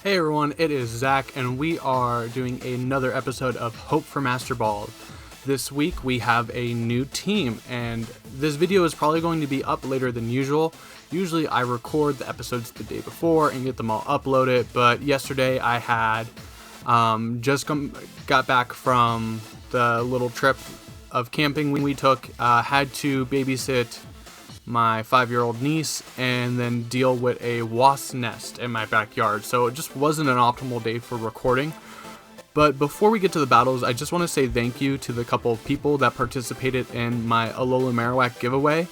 Hey everyone, it is Zach, and we are doing another episode of Hope for Master Ball. This week we have a new team, and this video is probably going to be up later than usual. Usually I record the episodes the day before and get them all uploaded, but yesterday I had got back from the little trip of camping we took, had to babysit my 5-year-old niece and then deal with a wasp nest in my backyard, so it just wasn't an optimal day for recording. But before we get to the battles, I just want to say thank you to the couple of people that participated in my Alolan Marowaks giveaway.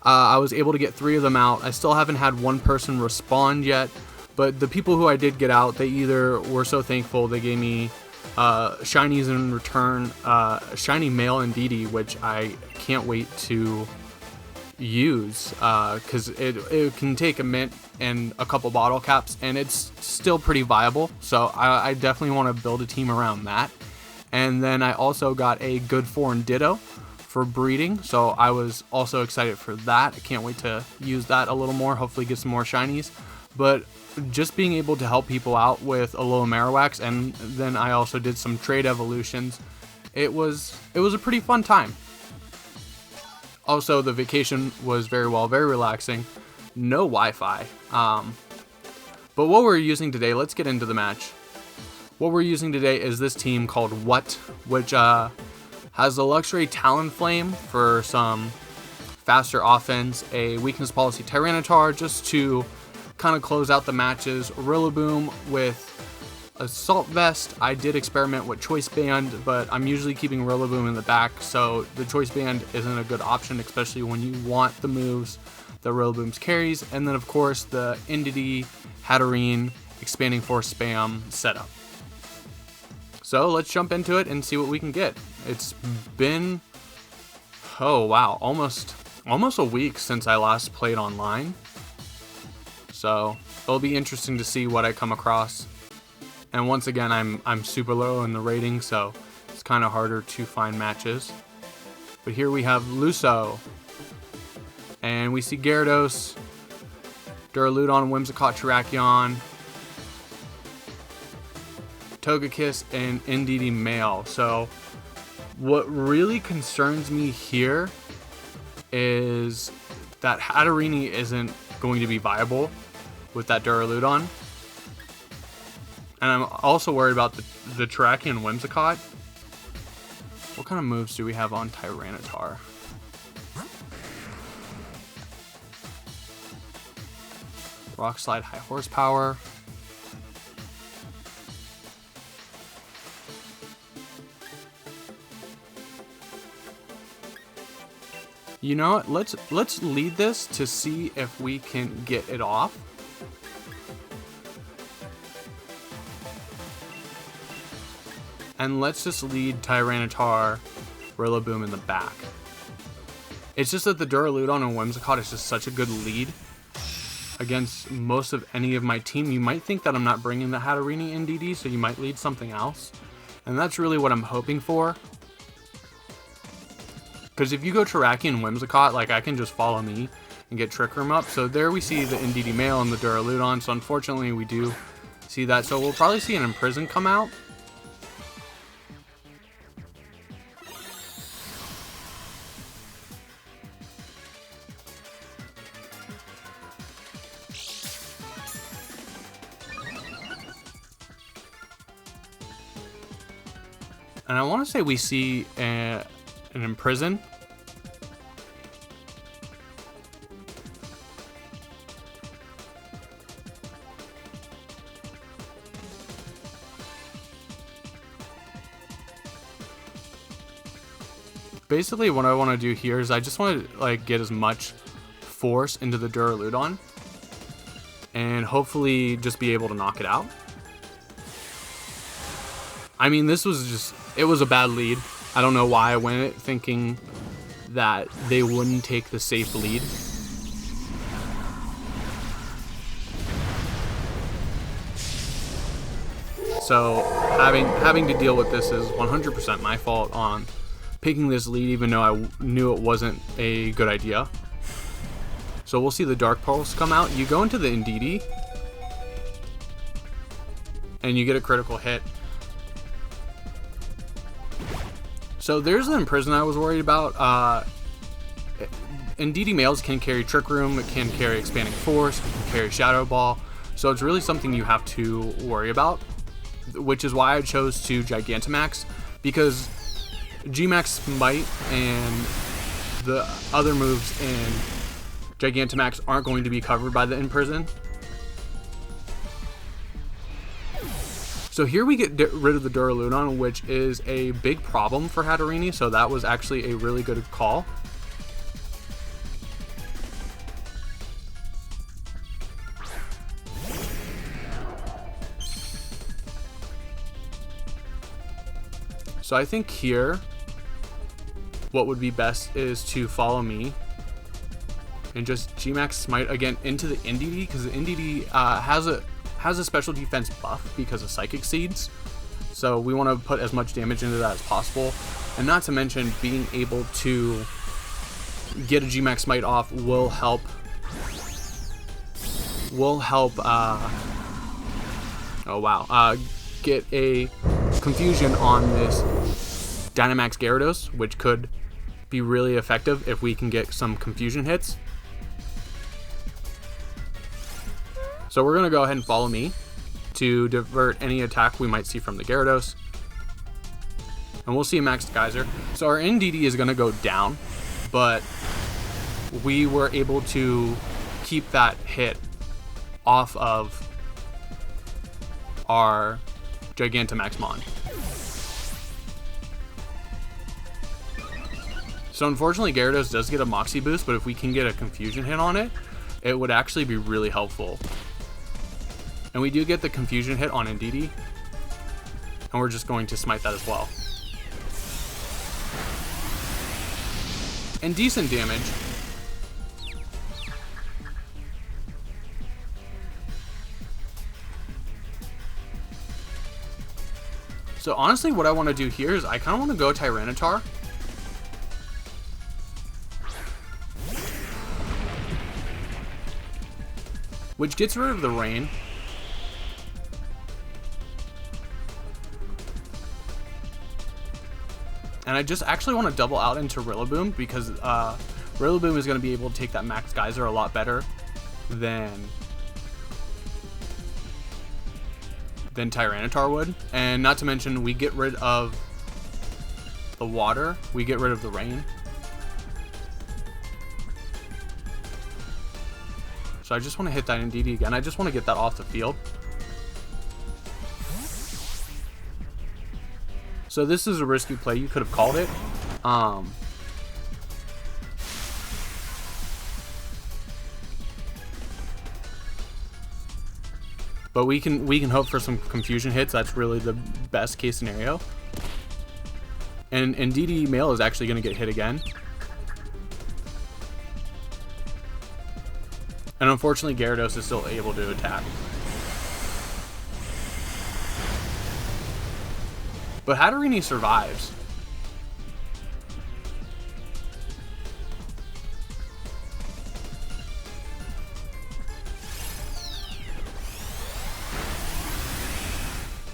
I was able to get 3 of them out. I still haven't had one person respond yet, but the people who I did get out, they either were so thankful they gave me shinies in return, shiny male Indeedee, which I can't wait to use because it can take a mint and a couple bottle caps and it's still pretty viable, so I definitely want to build a team around that. And then I also got a good foreign Ditto for breeding, so I was also excited for that. I can't wait to use that a little more, hopefully get some more shinies. But just being able to help people out with Alolan Marowaks, and then I also did some trade evolutions, it was a pretty fun time. Also, the vacation was very relaxing. No Wi-Fi. But what we're using today, let's get into the match. What we're using today is this team called What, which has a Luxray Talonflame for some faster offense, a weakness policy Tyranitar just to kind of close out the matches, Rillaboom with Assault Vest. I did experiment with Choice Band, but I'm usually keeping Rillaboom in the back, so the Choice Band isn't a good option, especially when you want the moves that Rillaboom's carries. And then of course the Indeedee, Hatterene, Expanding Force Spam setup. So let's jump into it and see what we can get. It's been, oh wow, almost a week since I last played online, so it'll be interesting to see what I come across. And once again, I'm super low in the rating, so it's kind of harder to find matches. But here we have Luso, and we see Gyarados, Duraludon, Whimsicott, Terrakion, Togekiss, and Indeedee male. So what really concerns me here is that Hatterene isn't going to be viable with that Duraludon. And I'm also worried about the Terrakion and Whimsicott. What kind of moves do we have on Tyranitar? Rock Slide, high horsepower. You know what? Let's lead this to see if we can get it off. And let's just lead Tyranitar, Rillaboom in the back. It's just that the Duraludon and Whimsicott is just such a good lead against most of any of my team. You might think that I'm not bringing the Hatterene Indeedee, so you might lead something else. And that's really what I'm hoping for. Because if you go Terrakion and Whimsicott, like, I can just follow me and get Trick Room up. So there we see the Indeedee male and the Duraludon. So unfortunately we do see that. So we'll probably see an Imprison come out. And I want to say we see an Imprison. Basically what I want to do here is I just want to like get as much force into the Duraludon and hopefully just be able to knock it out. I mean, this was just, it was a bad lead. I don't know why I went it thinking that they wouldn't take the safe lead. So having to deal with this is 100% my fault on picking this lead, even though I knew it wasn't a good idea. So we'll see the Dark Pulse come out. You go into the Indeedee. and you get a critical hit. So there's an Imprison I was worried about. Indeedee males can carry Trick Room, it can carry Expanding Force, it can carry Shadow Ball, so it's really something you have to worry about, which is why I chose to Gigantamax, because G-Max Smite and the other moves in Gigantamax aren't going to be covered by the Imprison. So here we get rid of the Duraludon, which is a big problem for Hatterene, so that was actually a really good call. So I think here, what would be best is to follow me and just G-Max Smite again into the Indeedee, because the Indeedee has a special defense buff because of Psychic Seeds. So we want to put as much damage into that as possible. And not to mention, being able to get a G-Max Smite off will help get a confusion on this Dynamax Gyarados, which could be really effective if we can get some confusion hits. So we're going to go ahead and follow me to divert any attack we might see from the Gyarados. And we'll see a Max Geyser. So our Indeedee is going to go down, but we were able to keep that hit off of our Gigantamax Mon. So unfortunately Gyarados does get a Moxie boost, but if we can get a confusion hit on it, it would actually be really helpful. And we do get the confusion hit on Indeedee, and we're just going to smite that as well. And decent damage. So honestly, what I want to do here is I kind of want to go Tyranitar. Which gets rid of the rain. And I just actually want to double out into Rillaboom, because Rillaboom is going to be able to take that Max Geyser a lot better than Tyranitar would. And not to mention, we get rid of the water, we get rid of the rain. So I just want to hit that Indeedee again. I just want to get that off the field. So this is a risky play. You could have called it. But we can hope for some confusion hits. That's really the best case scenario. And Indeedee male is actually going to get hit again. And unfortunately Gyarados is still able to attack. But Hatterene survives.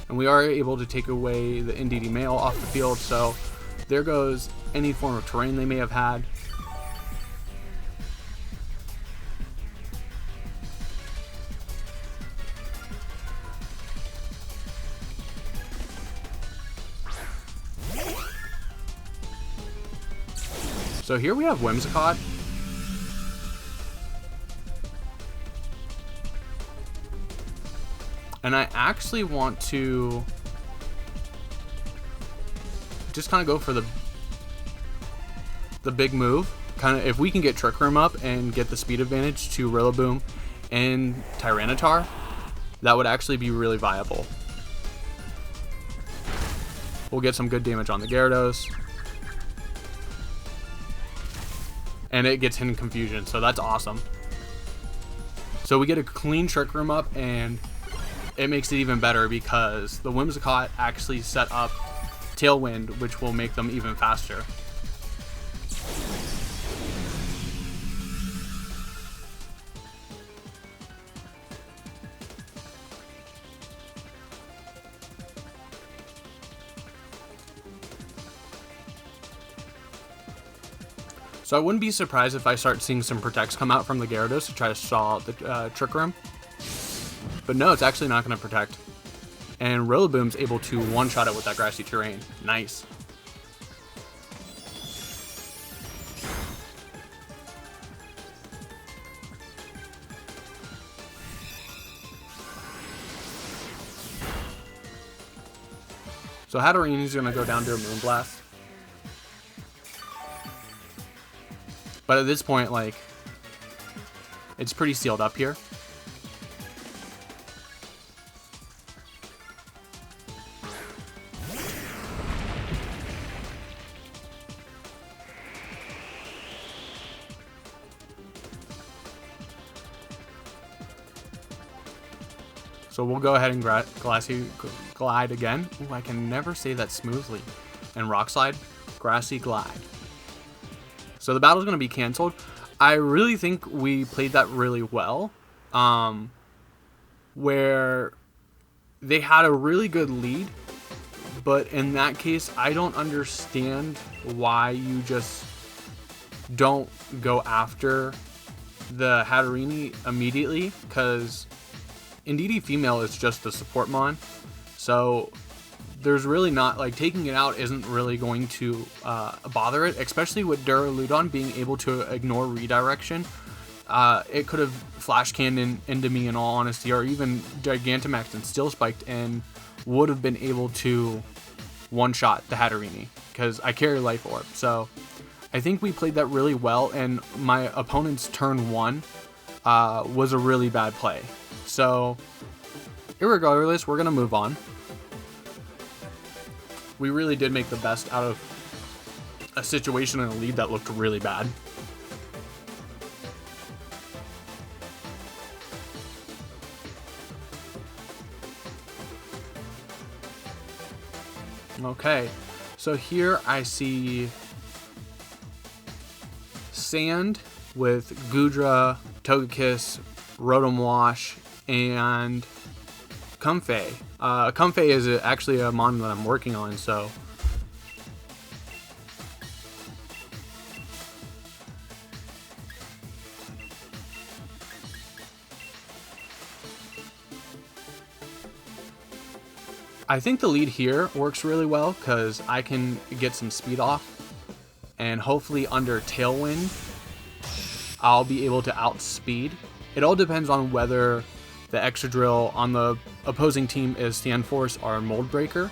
And we are able to take away the Indeedee male off the field, so there goes any form of terrain they may have had. So here we have Whimsicott. And I actually want to just kind of go for the big move. Kind of, if we can get Trick Room up and get the speed advantage to Rillaboom and Tyranitar, that would actually be really viable. We'll get some good damage on the Gyarados. And it gets hidden confusion, so that's awesome. So we get a clean Trick Room up, and it makes it even better because the Whimsicott actually set up Tailwind, which will make them even faster. So I wouldn't be surprised if I start seeing some protects come out from the Gyarados to try to stall the Trick Room. But no, it's actually not going to protect. And Rillaboom's able to one-shot it with that grassy terrain. Nice. So Hatterene's going to go down to a Moonblast. But at this point, like, it's pretty sealed up here. So we'll go ahead and Glassy Glide again. Ooh, I can never say that smoothly. And Rock Slide, Grassy Glide. So the battle's going to be canceled. I really think we played that really well. Where they had a really good lead. But in that case, I don't understand why you just don't go after the Hatterene immediately. Because Indeedee Female is just the support mon. So there's really not, like, taking it out isn't really going to bother it, especially with Duraludon being able to ignore redirection. It could have flash canned into me, in all honesty, or even Gigantamaxed and Steel Spiked and would have been able to one-shot the Hatterene because I carry Life Orb. So I think we played that really well, and my opponent's turn 1 was a really bad play. So irregardless, we're going to move on. We really did make the best out of a situation in a lead that looked really bad. Okay, so here I see Sand with Goodra, Togekiss, Rotom Wash, and Comfey. Comfey is actually a mon that I'm working on, so I think the lead here works really well because I can get some speed off, and hopefully under Tailwind I'll be able to outspeed. It all depends on whether the Excadrill on the opposing team is Stand Force or Mold Breaker.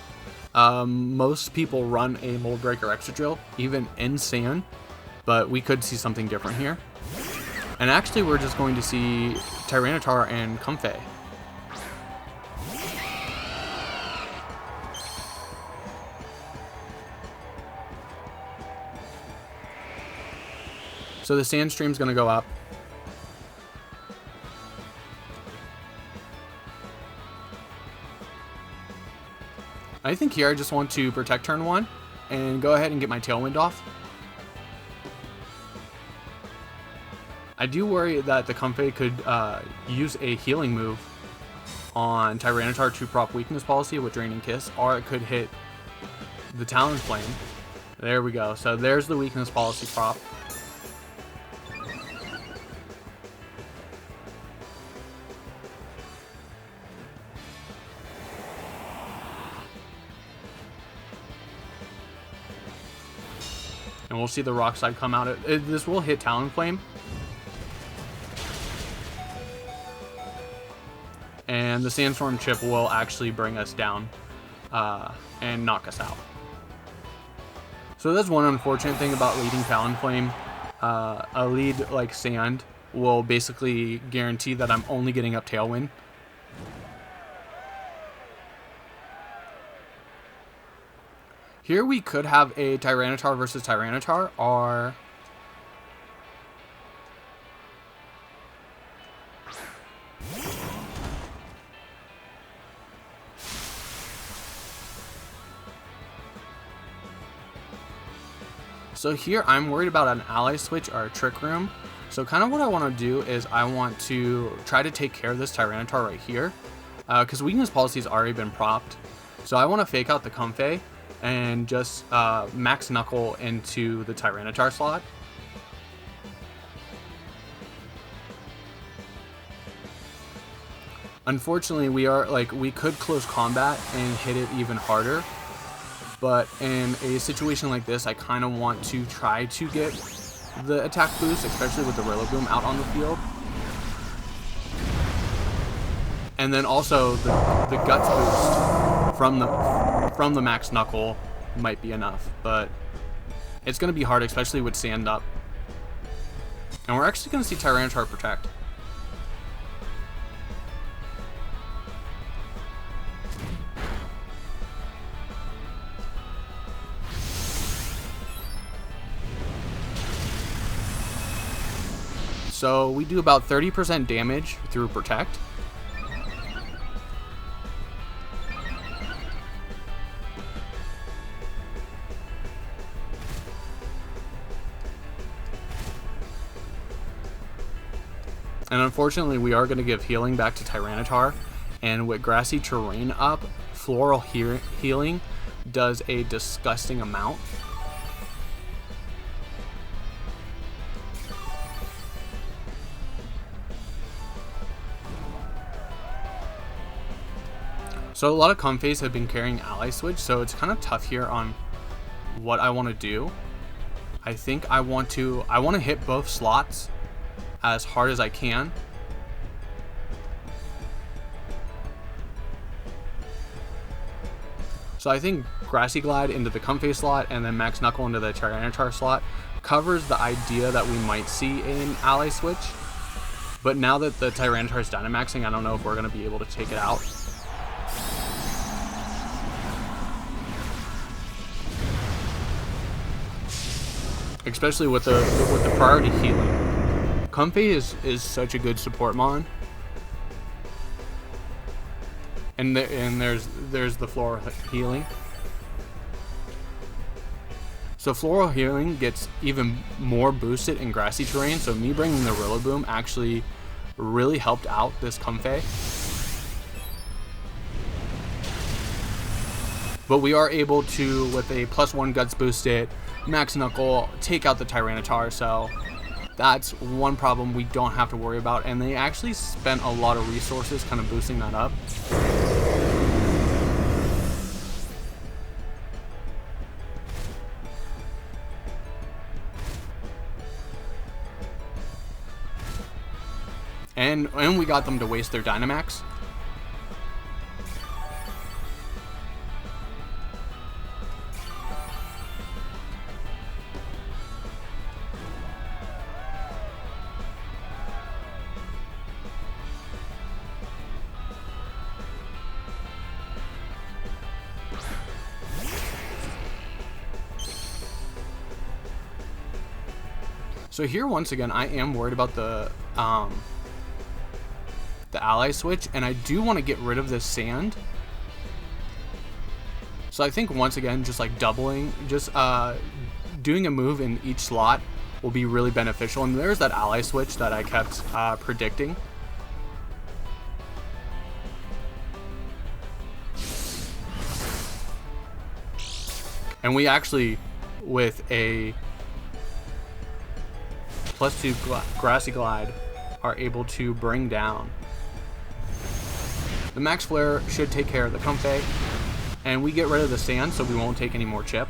Most people run a Mold Breaker Excadrill, even in Sand, but we could see something different here. And actually we're just going to see Tyranitar and Comfey. So the Sand Stream's going to go up. I think here I just want to protect turn 1 and go ahead and get my Tailwind off. I do worry that the Comfey could use a healing move on Tyranitar to prop weakness policy with Draining Kiss, or it could hit the Talonflame. There we go. So there's the weakness policy prop. And we'll see the Rock Slide come out. This will hit Talonflame. And the Sandstorm chip will actually bring us down and knock us out. So that's one unfortunate thing about leading Talonflame. A lead like Sand will basically guarantee that I'm only getting up Tailwind. Here we could have a Tyranitar versus Tyranitar, or so here I'm worried about an Ally Switch or a Trick Room. So kind of what I want to do is I want to try to take care of this Tyranitar right here, because weakness policy has already been propped. So I want to fake out the Comfey and just max Knuckle into the Tyranitar slot. Unfortunately, we could close combat and hit it even harder. But in a situation like this, I kind of want to try to get the attack boost, especially with the Rillaboom out on the field. And then also the Guts boost from the Max Knuckle might be enough, but it's going to be hard, especially with Sand up. And we're actually going to see Tyranitar protect. So we do about 30% damage through protect. And unfortunately, we are going to give healing back to Tyranitar. And with grassy terrain up, floral healing does a disgusting amount. So a lot of Comfeys have been carrying Ally Switch, so it's kind of tough here on what I want to do. I think I want to hit both slots as hard as I can. So I think Grassy Glide into the Comfey slot and then Max Knuckle into the Tyranitar slot covers the idea that we might see in Ally Switch. But now that the Tyranitar is Dynamaxing, I don't know if we're going to be able to take it out. Especially with the priority healing. Comfey is such a good support mon. And there's the floral healing. So floral healing gets even more boosted in grassy terrain. So me bringing the Rillaboom actually really helped out this Comfey. But we are able to, with a +1 Guts boosted, Max Knuckle, take out the Tyranitar, so that's one problem we don't have to worry about. And they actually spent a lot of resources kind of boosting that up. And we got them to waste their Dynamax. So here, once again, I am worried about the ally switch, and I do want to get rid of this sand. So I think, once again, just like doubling, just doing a move in each slot will be really beneficial. And there's that ally switch that I kept predicting. And we actually, with a +2 Grassy Glide, are able to bring down. The Max Flare should take care of the Comfey, and we get rid of the sand so we won't take any more chip.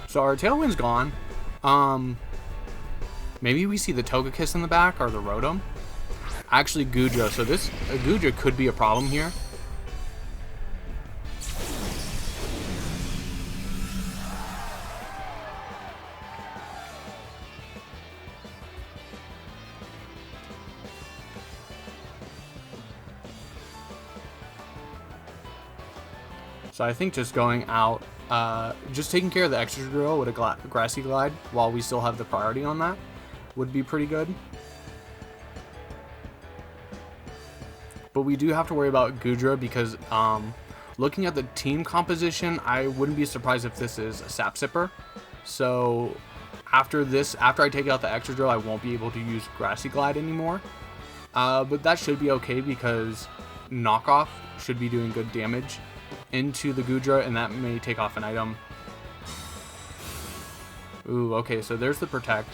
So our Tailwind's gone. Maybe we see the Togekiss in the back or the Rotom. Actually, Goodra. So this Goodra could be a problem here. So I think just going out, just taking care of the extra drill with a Grassy Glide while we still have the priority on that would be pretty good. But we do have to worry about Goodra because looking at the team composition, I wouldn't be surprised if this is a Sap Sipper. So after I take out the extra drill, I won't be able to use Grassy Glide anymore. But that should be okay because knockoff should be doing good damage into the Goodra, and that may take off an item. Ooh, okay, so there's the protect.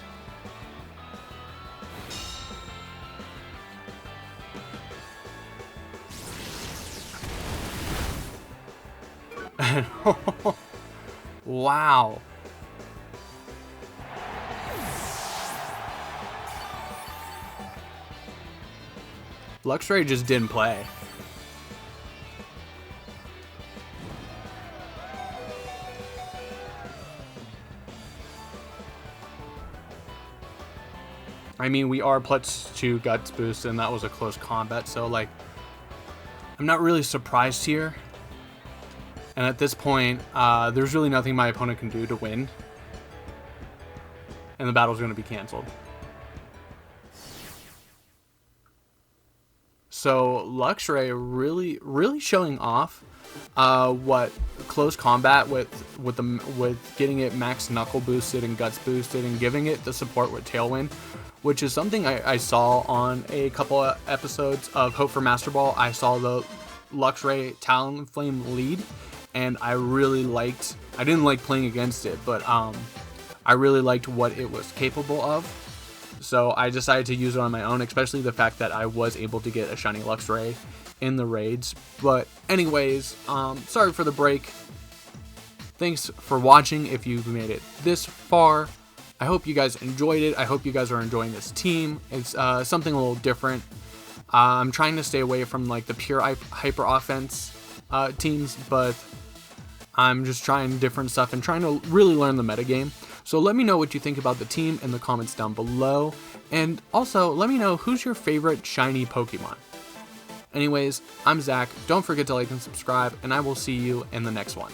Wow. Luxray just didn't play. I mean, we are +2 Guts boost, and that was a close combat, so, like, I'm not really surprised here. And at this point, there's really nothing my opponent can do to win. And the battle's going to be canceled. So Luxray really showing off what close combat with getting it max knuckle boosted and guts boosted and giving it the support with Tailwind, which is something I saw on a couple of episodes of Hope for Master Ball. I saw the Luxray Talonflame lead, and I really liked. I didn't like playing against it, but I really liked what it was capable of. So I decided to use it on my own, especially the fact that I was able to get a shiny Luxray in the raids. But anyways, sorry for the break. Thanks for watching if you've made it this far. I hope you guys enjoyed it. I hope you guys are enjoying this team. It's something a little different. I'm trying to stay away from like the pure hyper offense teams, but I'm just trying different stuff and trying to really learn the metagame. So let me know what you think about the team in the comments down below. And also, let me know who's your favorite shiny Pokemon. Anyways, I'm Zach. Don't forget to like and subscribe, and I will see you in the next one.